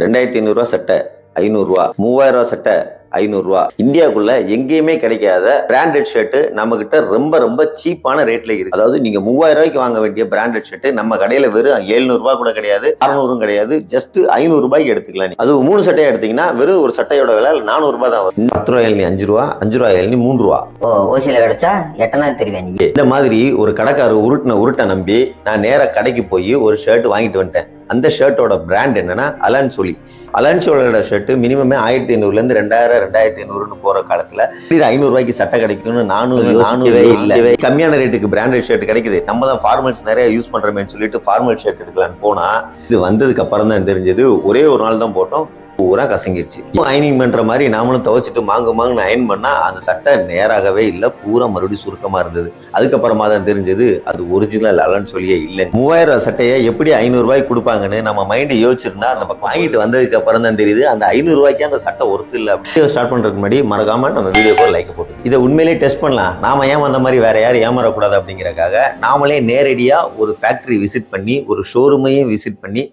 2500 சட்டை 500 3000 சட்டை 500. இந்தியாவுக்குள்ள எங்கேயுமே கிடைக்காத பிராண்டட் ஷர்ட் நம்ம கிட்ட ரொம்ப ரொம்ப சீப்பான ரேட்ல இருக்கு. அதாவது நீங்க 3000 வாங்க வேண்டிய பிராண்டட் ஷர்ட் நம்ம கடையில வெறும் 700 கூட கிடையாது, 600 கிடையாது, ஜஸ்ட் 500 எடுத்துக்கலாம். அது 3 சட்டையா எடுத்தீங்கன்னா வெறும் ஒரு சட்டையோட விலை 400 தான் வரும். 10 ரூபாய் 5 ரூபா, 5 ரூபாய் 3 ரூபா. ஓசியில கிடைச்சா எட்டனா தெரியும். இந்த மாதிரி ஒரு கடைக்காரர் உருட்டை நம்பி நான் நேரா கடைக்கு போய் ஒரு ஷர்ட் வாங்கிட்டு வந்துட்டேன். அந்த ஷர்ட்டோட பிராண்ட் என்னன்னா அலன்சோலியோட ஷர்ட் மினிமமே 1500 இருந்து 2000 2500 போற காலத்துல 500 சட்டை கிடைக்கும்னு நானும் யோசிக்கவே இல்லை. கம்மியான ரேட்டுக்கு பிராண்டட் ஷர்ட் கிடைக்குது, நம்ம தான் ஃபார்மல்ஸ் நிறைய யூஸ் பண்றோமேன்னு சொல்லிட்டு ஃபார்மல் ஷர்ட் எடுக்கலான்னு போனா இது வந்ததுக்கு அப்புறம் தான் தெரிஞ்சது. ஒரே ஒரு நாள் தான் போட்டோம், பூரா கசங்கிருச்சு. அயனிங் பண்ற மாதிரி நாமளும் துவைச்சிட்டு மாங்கு அயன் பண்ணா அந்த சட்டை நேராகவே இல்லை, பூரா மறுபடியும் சுருக்கமா இருந்தது. அதுக்கப்புறமா தான் தெரிஞ்சது அது ஒரிஜினல் அலன்னு சொல்லியே இல்லை. 3000 சட்டையை எப்படி 500 கொடுப்பாங்கன்னு நம்ம மைண்ட் யோசிச்சிருந்தா அந்த பக்கம் வாங்கிட்டு வந்ததுக்கு அப்புறம் தான் தெரியுது அந்த 500 அந்த சட்டை ஒர்த்து இல்லை. வீடியோ ஸ்டார்ட் பண்றதுக்கு முன்னாடி மறக்காம நம்ம வீடியோக்கு லைக் போட்டு இதை உண்மையிலேயே டெஸ்ட் பண்ணலாம். நாம ஏமாந்த மாதிரி வேற யாரும் ஏமாறக்கூடாது அப்படிங்கறக்காக நாமளே நேரடியா ஒரு ஃபேக்டரி விசிட் பண்ணி ஒரு ஷோரூமையும் விசிட் பண்ணி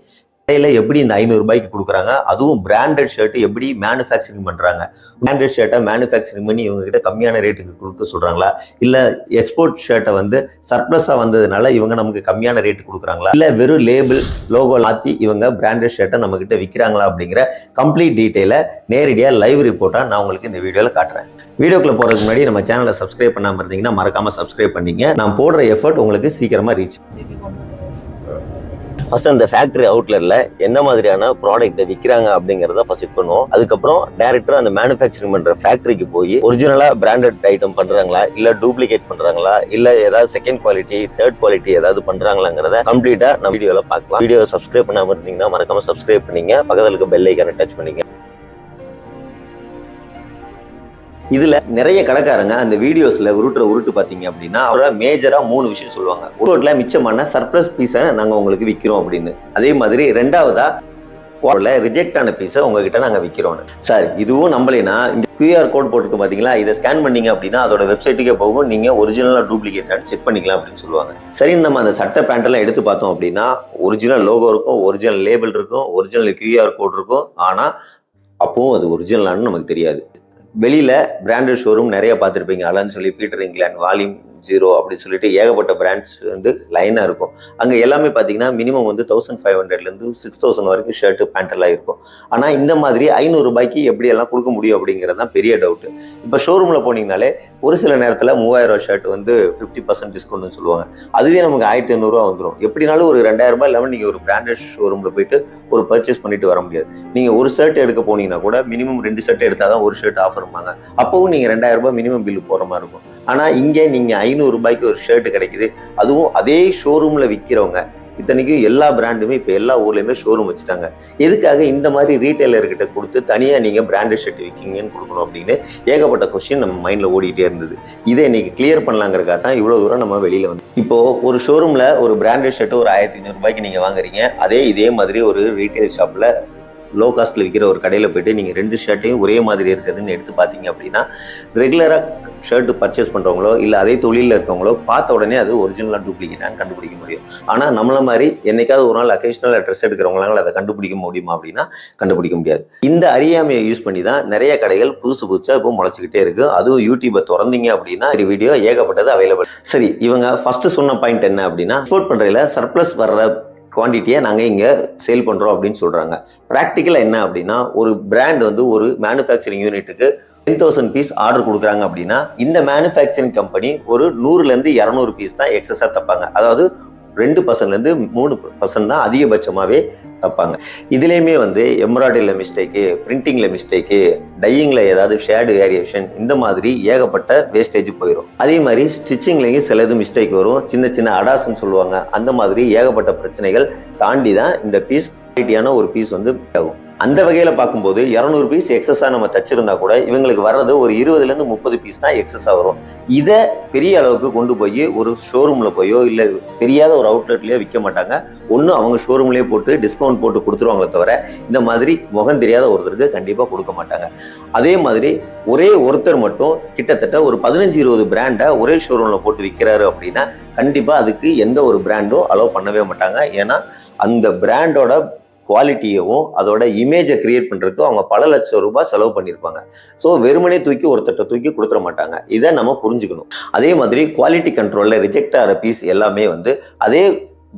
எப்படி இந்த 500 கொடுக்குறாங்க, அதுவும் பிராண்டட் ஷர்ட் எப்படி மேனுஃபேக்சரிங் பண்றாங்க, பிராண்டட் ஷர்ட்டை மேனுஃபேக்சரிங் பண்ணி இவங்க கிட்ட கம்மியான ரேட்டுக்கு கொடுக்க சொல்றாங்களா, இல்ல எக்ஸ்போர்ட் ஷர்ட்டை வந்து சர்ப்ளஸா வந்ததுனால இவங்க நமக்கு கம்மியான ரேட்டு கொடுக்குறாங்களா, இல்ல வெறும் லேபிள் லோகோ மாத்தி இவங்க பிராண்டட் ஷர்ட்டை நம்ம கிட்ட விற்கிறாங்களா அப்படிங்கிற கம்ப்ளீட் டீட்டெயிலை நேரடியா லைவ் ரிப்போர்ட்டா நான் உங்களுக்கு இந்த வீடியோல காட்டுறேன். வீடியோக்குள்ள போறதுக்கு முன்னாடி நம்ம சேனலை சப்ஸ்கிரைப் பண்ணாம இருந்தீங்கன்னா மறக்காம சப்ஸ்கிரைப் பண்ணீங்க. நான் போடுற எஃபர்ட் உங்களுக்கு சீக்கிரமா ரீச். ஃபர்ஸ்ட் அந்த ஃபேக்டரி அவுட்லெட்ல என்ன மாதிரியான ப்ராடக்ட்டை விற்கிறாங்க அப்படிங்கிறத ஃபர்ஸ்ட் செக் பண்ணுவோம். அதுக்கப்புறம் டைரக்டா அந்த மேனுஃபேக்சரிங் பண்ற ஃபேக்டரிக்கு போய் ஒரிஜினலா பிராண்டட் ஐட்டம் பண்றாங்களா, இல்ல டூப்ளிகேட் பண்றாங்களா, இல்ல ஏதாவது செகண்ட் குவாலிட்டி தேர்ட் குவாலிட்டி ஏதாவது பண்றாங்களாங்கிறத கம்ப்ளீட்டா நம்ம வீடியோல பார்க்கலாம். வீடியோ சப்ஸ்கிரைப் பண்ணாம இருந்தீங்கன்னா மறக்காம சப்ஸ்கிரைப் பண்ணீங்க, பக்கத்துல இருக்க பெல் ஐகானை டச் பண்ணீங்க. இதுல நிறைய கடைக்காரங்க அந்த வீடியோஸ்ல உருட்டு பாத்தீங்க அப்படின்னா அவரை மேஜரா 3 விஷயம் சொல்லுவாங்க. உருட்டுல மிச்சமான சர்ப்ளஸ் பீஸை நாங்க உங்களுக்கு விற்கிறோம் அப்படின்னு. அதே மாதிரி ரெண்டாவதா ரிஜெக்ட் ஆன பீஸை உங்ககிட்ட நாங்க விற்கிறோம். சார் இதுவும் நம்பலைன்னா இந்த QR கோட் போட்டுக்கு பாத்தீங்களா, இதை ஸ்கேன் பண்ணீங்க அப்படின்னா அதோட வெப்சைட்டுக்கே போகும், நீங்க ஒரிஜினலா டூப்ளிகேட் செக் பண்ணிக்கலாம் அப்படின்னு சொல்லுவாங்க. சரி, நம்ம அந்த சட்டை பேண்ட் எல்லாம் எடுத்து பார்த்தோம் அப்படின்னா ஒரிஜினல் லோகோ இருக்கும், ஒரிஜினல் லேபிள் இருக்கும், ஒரிஜினல் QR கோட் இருக்கும். ஆனா அப்பவும் அது ஒரிஜினலானு நமக்கு தெரியாது. வெளியில பிராண்டட் ஷோரூம் நிறைய பார்த்துருப்பீங்க. அலன்னு சொல்லி, பீட்டர் இங்கிலாந்து, வால்யூம் 0 அப்படின்னு சொல்லிட்டு ஏகப்பட்ட பிராண்ட்ஸ் வந்து லைனா இருக்கும். அங்க எல்லாமே பாத்தீங்கன்னா மினிமம் வந்து 1500 இருந்து 6000 வரைக்கும் ஷர்ட் பேண்ட் எல்லாம் இருக்கும். ஆனா இந்த மாதிரி 500 எப்படி எல்லாம் கொடுக்க முடியும் அப்படிங்கிறது தான் பெரிய டவுட். இப்ப ஷோரூம்ல போனீங்கனாலே ஒரு சில நேரத்துல 3000 ஷர்ட் வந்து 50% டிஸ்கவுண்ட் சொல்லுவாங்க. அதுவே நமக்கு 1500 வந்துடும். எப்படினாலும் ஒரு 2000 இல்லாம நீங்க ஒரு பிராண்டட் ஷோரூம்ல போயிட்டு ஒரு பர்ச்சேஸ் பண்ணிட்டு வர முடியாது. நீங்க ஒரு ஷர்ட் எடுக்க போனீங்கன்னா கூட மினிமம் 2 ஷர்ட் எடுத்தாதான் ஒரு ஷர்ட் ஆஃபர் இருப்பாங்க. அப்பவும் நீங்க 2000 மினிமம் பில்லு போற மாதிரி இருக்கும். ஆனா இங்க நீங்க 500 ஒரு ஷர்ட் கிடைக்குது, அதுவும் அதே ஷோரூம்ல விற்கிறவங்க. இத்தனைக்கும் எல்லா பிராண்டுமே இப்ப எல்லா ஊர்லயுமே ஷோரூம் வச்சுட்டாங்க. எதுக்காக இந்த மாதிரி ரீட்டைலர்கிட்ட கொடுத்து தனியா நீங்க பிராண்டட் ஷர்ட் விற்கீங்கன்னு கொடுக்கணும் அப்படின்னு ஏகப்பட்ட கொஸ்டின் நம்ம மைண்ட்ல ஓடிட்டே இருந்தது. இதை இன்னைக்கு கிளியர் பண்ணலாங்கிறக்காக தான் இவ்வளவு தூரம் நம்ம வெளியில வந்து. இப்போ ஒரு ஷோரூம்ல ஒரு பிராண்டட் ஷர்ட் ஒரு 1500 நீங்க வாங்குறீங்க. இதே மாதிரி ஒரு ரீட்டைல் ஷாப்ல லோ காஸ்ட்ல விற்கிற ஒரு கடையில் போயிட்டு நீங்கள் 2 ஷர்ட்டையும் ஒரே மாதிரி இருக்குதுன்னு எடுத்து பார்த்தீங்க அப்படின்னா ரெகுலராக ஷர்ட் பர்ச்சேஸ் பண்ணுறவங்களோ இல்லை அதே தொழிலில் இருக்கவங்களோ பார்த்த உடனே அது ஒரிஜினலாக டூப்ளிகேட்டான்னு கண்டுபிடிக்க முடியும். ஆனால் நம்மள மாதிரி என்னைக்காவது ஒரு நாள் அக்கேஷனல் ட்ரெஸ் எடுக்கிறவங்களால அதை கண்டுபிடிக்க முடியுமா அப்படின்னா கண்டுபிடிக்க முடியாது. இந்த அறியாமையை யூஸ் பண்ணி தான் நிறைய கடைகள் புதுசா இப்போ முளைச்சிக்கிட்டே இருக்கு. அதுவும் யூடியூபை திறந்தீங்க அப்படின்னா வீடியோ ஏகப்பட்டது அவைலபிள். சரி, இவங்க ஃபர்ஸ்ட் சொன்ன பாயிண்ட் என்ன அப்படின்னா எக்ஸ்போர்ட் பண்றதுல சர்ப்ளஸ் வர்ற குவான்டிட்டியை நாங்கள் இங்கே சேல் பண்ணுறோம் அப்படின்னு சொல்கிறாங்க. ப்ராக்டிக்கலாக என்ன அப்படின்னா ஒரு பிராண்ட் வந்து ஒரு மேனுஃபேக்சரிங் யூனிட்டுக்கு 10,000 பீஸ் ஆர்டர் கொடுக்குறாங்க அப்படின்னா இந்த மேனுஃபேக்சரிங் கம்பெனி ஒரு 100 to 200 பீஸ் தான் எக்ஸஸாக தப்பாங்க. அதாவது 2% 3% தான் அதிகபட்சமாகவே தப்பாங்க. இதுலேயுமே வந்து எம்ப்ராய்டரியில் மிஸ்டேக்கு, பிரிண்டிங்கில் மிஸ்டேக்கு, டையிங்கில் ஏதாவது ஷேடு வேரியேஷன், இந்த மாதிரி ஏகப்பட்ட வேஸ்டேஜ் போயிடும். அதே மாதிரி ஸ்டிச்சிங்லேயும் சிலது மிஸ்டேக் வரும், சின்ன அடாஸ்ன்னு சொல்லுவாங்க. அந்த மாதிரி ஏகப்பட்ட பிரச்சனைகள் தாண்டி தான் இந்த பீஸ் குவாலிட்டியான ஒரு பீஸ் வந்து ஆகும். அந்த வகையில பார்க்கும்போது 200 பீஸ் எக்ஸஸா நம்ம தச்சிருந்தா கூட இவங்களுக்கு வர்றது ஒரு 20 to 30 பீஸ் தான் எக்ஸஸா வரும். இதை பெரிய அளவுக்கு கொண்டு போய் ஒரு ஷோரூம்ல போயோ இல்ல தெரியாத ஒரு அவுட்லெட்லயோ விற்க மாட்டாங்க. ஒண்ணு அவங்க ஷோரூம்லயே போட்டு டிஸ்கவுண்ட் போட்டு கொடுத்துருவாங்களே தவிர இந்த மாதிரி முகம் தெரியாத ஒருத்தருக்கு கண்டிப்பா கொடுக்க மாட்டாங்க. அதே மாதிரி ஒரே ஒருத்தர் மட்டும் கிட்டத்தட்ட ஒரு 15-20 பிராண்டை ஒரே ஷோரூம்ல போட்டு விற்கிறாரு அப்படின்னா கண்டிப்பா அதுக்கு எந்த ஒரு பிராண்டும் அலோவ் பண்ணவே மாட்டாங்க. ஏன்னா அந்த பிராண்டோட குவாலிட்டியவும் அதோட இமேஜை கிரியேட் பண்றதுக்கு அவங்க பல லட்சம் ரூபாய் செலவு பண்ணியிருப்பாங்க. ஸோ வெறுமனே தூக்கி ஒருத்தட்ட தூக்கி கொடுத்துட மாட்டாங்க. இதை நம்ம புரிஞ்சுக்கணும். அதே மாதிரி குவாலிட்டி கண்ட்ரோல்ல ரிஜெக்ட் ஆகிற பீஸ் எல்லாமே அதே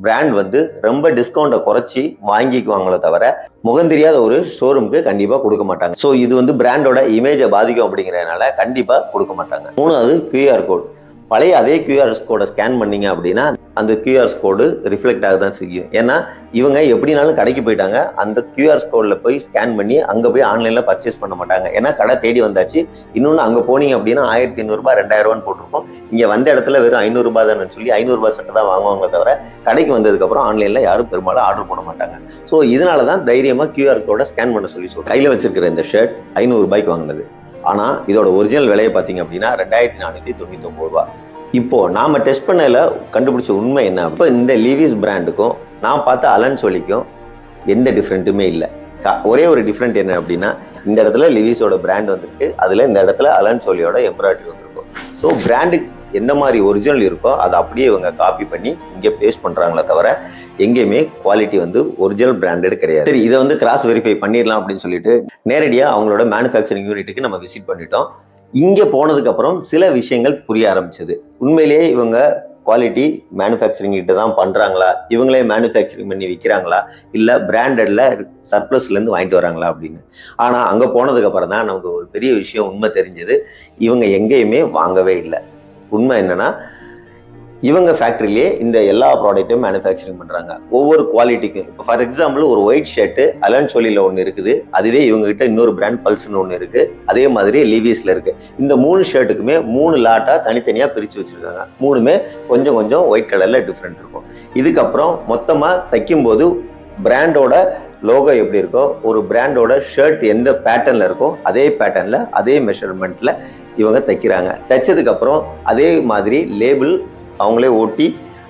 பிராண்ட் ரொம்ப டிஸ்கவுண்ட்டை குறைச்சி வாங்கிக்குவாங்களே தவிர முகம் தெரியாத ஒரு ஷோரூமுக்கு கண்டிப்பா கொடுக்க மாட்டாங்க. ஸோ இது பிராண்டோட இமேஜை பாதிக்கும் அப்படிங்கிறதுனால கண்டிப்பா கொடுக்க மாட்டாங்க. மூணாவது QR கோட். பழைய அதே QR கோடை ஸ்கேன் பண்ணீங்க அப்படின்னா அந்த QR கோடு ரிஃப்ளெக்ட் ஆக தான் செய்யும். ஏன்னா இவங்க எப்படினாலும் கடைக்கு போயிட்டாங்க, அந்த QR கோடில் போய் ஸ்கேன் பண்ணி அங்கே போய் ஆன்லைனில் பர்ச்சேஸ் பண்ண மாட்டாங்க. ஏன்னா கடை தேடி வந்தாச்சு. இன்னொன்று அங்கே போனீங்க அப்படின்னா 1500 2000 போட்டிருக்கோம். இங்கே வந்த இடத்துல வெறும் 500 ரூபாய் தானே சொல்லி 500 ரூபாய் சட்டை தான் வாங்குவாங்க தவிர கடைக்கு வந்ததுக்கப்புறம் ஆன்லைனில் யாரும் பெரும்பாலும் ஆர்டர் பண்ண மாட்டாங்க. ஸோ இதனால தான் தைரியமாக QR கோடை ஸ்கேன் பண்ண சொல்லி கையில் வச்சிருக்கிற இந்த ஷர்ட் 500 ரூபாய்க்கு வாங்கினது. ஆனால் இதோட ஒரிஜினல் விலையை பார்த்தீங்க அப்படின்னா 2499 ரூபா. இப்போ நாம டெஸ்ட் பண்ணல கண்டுபிடிச்ச உண்மை என்ன? இப்போ இந்த லீவிஸ் பிராண்டுக்கும் நான் பார்த்த அலன் சோலிக்கும் எந்த டிஃப்ரெண்ட்டுமே இல்லை. ஒரே ஒரு டிஃப்ரெண்ட் என்ன அப்படின்னா இந்த இடத்துல லிவிஸோட பிராண்ட் வந்துருக்கு, அதுல இந்த இடத்துல அலன் சோலியோட எம்ப்ராய்டரி வந்திருக்கும். ஸோ பிராண்டுக்கு எந்த மாதிரி ஒரிஜினல் இருக்கோ அதை அப்படியே இவங்க காப்பி பண்ணி இங்கே பேஸ்ட் பண்றாங்களே தவிர எங்கேயுமே குவாலிட்டி ஒரிஜினல் பிராண்டட் கிடையாது. சரி, இதை கிராஸ் வெரிஃபை பண்ணிடலாம் அப்படின்னு சொல்லிட்டு நேரடியாக அவங்களோட மேனுஃபேக்சரிங் யூனிட்டுக்கு நம்ம விசிட் பண்ணிட்டோம். இங்கே போனதுக்கு அப்புறம் சில விஷயங்கள் புரிய ஆரம்பிச்சது. உண்மையிலேயே இவங்க குவாலிட்டி மேனுஃபேக்சரிங் கிட்ட தான் பண்றாங்களா, இவங்களே மேனுஃபேக்சரிங் பண்ணி விற்கிறாங்களா, இல்ல பிராண்டட்ல சர்ப்ளஸ்ல இருந்து வாங்கிட்டு வராங்களா அப்படின்னு. ஆனா அங்க போனதுக்கு அப்புறம் தான் நமக்கு ஒரு பெரிய விஷயம் உண்மை தெரிஞ்சது. இவங்க எங்கேயுமே வாங்கவே இல்லை. உண்மை என்னன்னா இவங்க ஃபேக்டரியிலே இந்த எல்லா ப்ராடக்ட்டும் மேனுஃபேக்சரிங் பண்றாங்க. ஒவ்வொரு குவாலிட்டிக்கும் இப்போ ஃபார் எக்ஸாம்பிள் ஒரு ஒயிட் ஷர்ட் அலன் சோலியில் ஒன்று இருக்குது, அதுவே இவங்க கிட்ட இன்னொரு பிராண்ட் பல்ஸ்னு ஒன்று இருக்கு, அதே மாதிரி லீவிஸ்ல இருக்கு. இந்த 3 ஷர்ட்டுக்குமே 3 லாட்டா தனித்தனியா பிரிச்சு வச்சிருக்காங்க. 3மே கொஞ்சம் கொஞ்சம் ஒயிட் கலர்ல டிஃப்ரெண்ட் இருக்கும். இதுக்கப்புறம் மொத்தமா தைக்கும் போது பிராண்டோட லோகோ எப்படி இருக்கோ, ஒரு பிராண்டோட ஷர்ட் எந்த பேட்டர்ன்ல இருக்கோ அதே பேட்டர்ன்ல அதே மெஷர்மெண்ட்ல இவங்க தைக்கிறாங்க. தைச்சதுக்கு அப்புறம் அதே மாதிரி லேபிள் அவங்களே ஓட்டி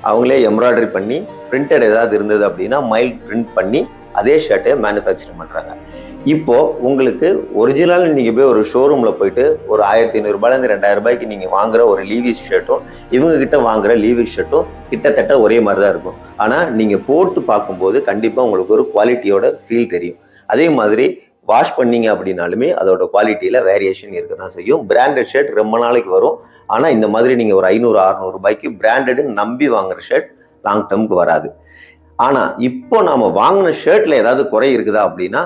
அவங்களே எம்ப்ராய்டரி பண்ணி பிரிண்டட் ஏதாவது இருந்தது அப்படின்னா மைல்ட் பிரிண்ட் பண்ணி அதே ஷர்ட்டை மேனுஃபேக்சரிங் பண்றாங்க. இப்போ உங்களுக்கு ஒரிஜினல் நீங்க போய் ஒரு ஷோரூம்ல போயிட்டு ஒரு 1500 ரூபாயிலிருந்து 2000 ரூபாய்க்கு நீங்க வாங்குற ஒரு லீவிஸ் ஷர்ட்டும் இவங்க கிட்ட வாங்குற லீவிஸ் ஷர்ட்டும் கிட்டத்தட்ட ஒரே மாதிரி தான் இருக்கும். ஆனா நீங்க போட்டு பார்க்கும்போது கண்டிப்பா உங்களுக்கு ஒரு குவாலிட்டியோட ஃபீல் தெரியும். அதே மாதிரி வாஷ் பண்ணீங்க அப்படின்னாலுமே அதோட குவாலிட்டியில வேரியேஷன் இருக்க தான் செய்யும். பிராண்டட் ஷர்ட் ரொம்ப நாளைக்கு வரும். ஆனா இந்த மாதிரி நீங்க ஒரு 500-600 ரூபாய்க்கு பிராண்டட் நம்பி வாங்குற ஷர்ட் லாங் டேர்முக்கு வராது. ஆனா இப்போ நாம வாங்கின ஷர்ட்ல ஏதாவது குறை இருக்குதா அப்படின்னா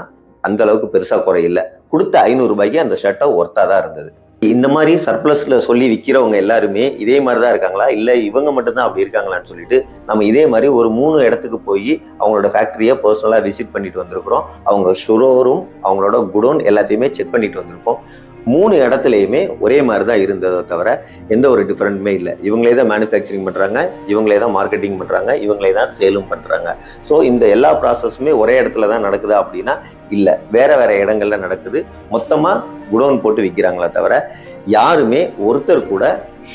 அந்த அளவுக்கு பெருசா குறை இல்லை. கொடுத்த 500 ரூபாய்க்கு அந்த ஷர்ட்டை ஒர்த்தா தான் இருந்தது. இந்த மாதிரி சர்ப்ளஸ்ல சொல்லி விற்கிறவங்க எல்லாருமே இதே மாதிரி தான் இருக்காங்களா, இல்லை இவங்க மட்டும்தான் அப்படி இருக்காங்களான்னு சொல்லிட்டு நம்ம இதே மாதிரி ஒரு 3 இடத்துக்கு போய் அவங்களோட ஃபேக்டரியை பர்சனலாக விசிட் பண்ணிட்டு வந்திருக்கிறோம். அவங்க ஷோரூம் அவங்களோட குடோன் எல்லாத்தையுமே செக் பண்ணிட்டு வந்திருக்கோம். 3 இடத்துலையுமே ஒரே மாதிரி தான் இருந்ததை தவிர எந்த ஒரு டிஃப்ரெண்ட்டுமே இல்லை. இவங்களே தான் மேனுஃபேக்சரிங் பண்ணுறாங்க, இவங்களே தான் மார்க்கெட்டிங் பண்ணுறாங்க, இவங்களே தான் சேலும் பண்ணுறாங்க. ஸோ இந்த எல்லா ப்ராசஸுமே ஒரே இடத்துல தான் நடக்குதா அப்படின்னா இல்லை, வேற வேற இடங்கள்ல நடக்குது. மொத்தமாக குடோன் போட்டு விற்கிறாங்களே தவிர யாருமே ஒருத்தர் கூட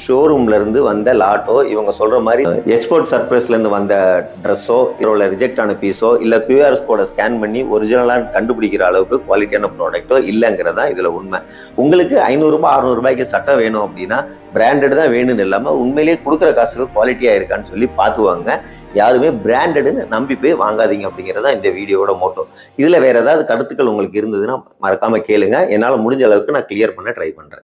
ஷோரூம்ல இருந்து வந்த லாட்டோ இவங்க சொல்ற மாதிரி எக்ஸ்போர்ட் சர்ப்ரைஸ்ல இருந்து வந்த ட்ரெஸ்ஸோ இதோட ரிஜெக்ட் ஆன பீஸோ இல்ல QR கோடை ஸ்கேன் பண்ணி ஒரிஜினலா கண்டுபிடிக்கிற அளவுக்கு குவாலிட்டியான ப்ராடக்ட்டோ இல்லைங்கிறதா இதுல உண்மை. உங்களுக்கு 500 ரூபாய் 600 ரூபாய்க்கு சட்டை வேணும் அப்படின்னா பிராண்டட் தான் வேணும்னு இல்லாம உண்மையிலேயே கொடுக்குற காசுக்கு குவாலிட்டியா இருக்கான்னு சொல்லி பார்த்துவாங்க. யாருமே பிராண்டட்னு நம்பி போய் வாங்காதீங்க அப்படிங்கிறதா இந்த வீடியோட மோட்டோ. இதுல வேற ஏதாவது கருத்துக்கள் உங்களுக்கு இருந்ததுன்னா மறக்காம கேளுங்க. என்னால முடிஞ்ச அளவுக்கு நான் கிளியர் பண்ண ட்ரை பண்றேன்.